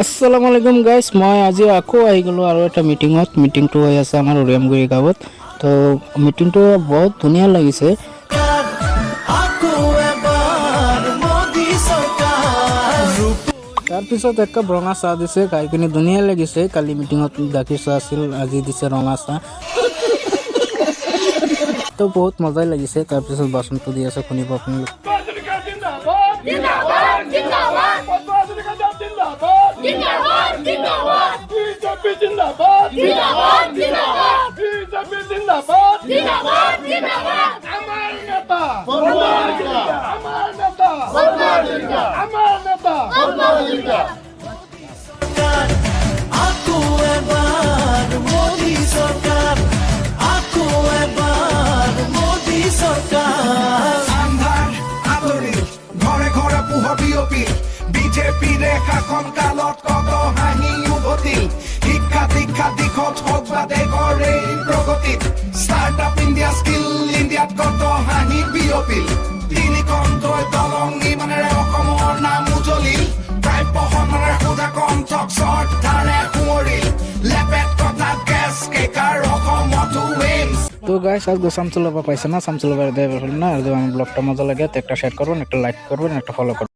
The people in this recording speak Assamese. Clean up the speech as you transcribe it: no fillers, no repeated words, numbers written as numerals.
আসসালামু আলাইকুম গাইস, মই আজি আকৌ আহি গ'লোঁ আৰু এটা মিটিংটো হৈ আছে আমাৰ উৰিয়ামগুৰি গাঁৱত। তো মিটিংটো বহুত ধুনীয়া লাগিছে। তাৰপিছত এক কাপ ৰঙা চাহ দিছে, খাই পিনি ধুনীয়া লাগিছে। কালি মিটিঙত গাখীৰ চাহ আছিল, আজি দিছে ৰঙা চাহ। তো বহুত মজাই লাগিছে। তাৰপিছত বাচনটো দি আছে, শুনিব আপুনি। বিজেপি ৰেখাখন কালত কত হাঁহি উভতি শিক্ষা দীক্ষা দিশত হওক বা দেশৰ এই প্ৰগতিত ষ্টাৰ্টআপ ইণ্ডিয়া স্কিল ইণ্ডিয়াত কত হাঁহি বিয়পিল তিনিখন তৈ দলং নিৰ্মাণেৰে অসমৰ নাম উজলিল প্ৰায় পহনাৰে সোধা কণ্ঠক চৰ্দাৰে সোঁৱৰিল লেপেট কথা গেছ কেকাৰ অসমতো এইমছ। তো গাইস আজকে সামসুলভা পাইছে না, সামসুলভার দেবের না, আর আমার ব্লগটা মজা লাগে তো একটা শেয়ার করবেন, একটা লাইক করবেন, একটা ফলো করবেন।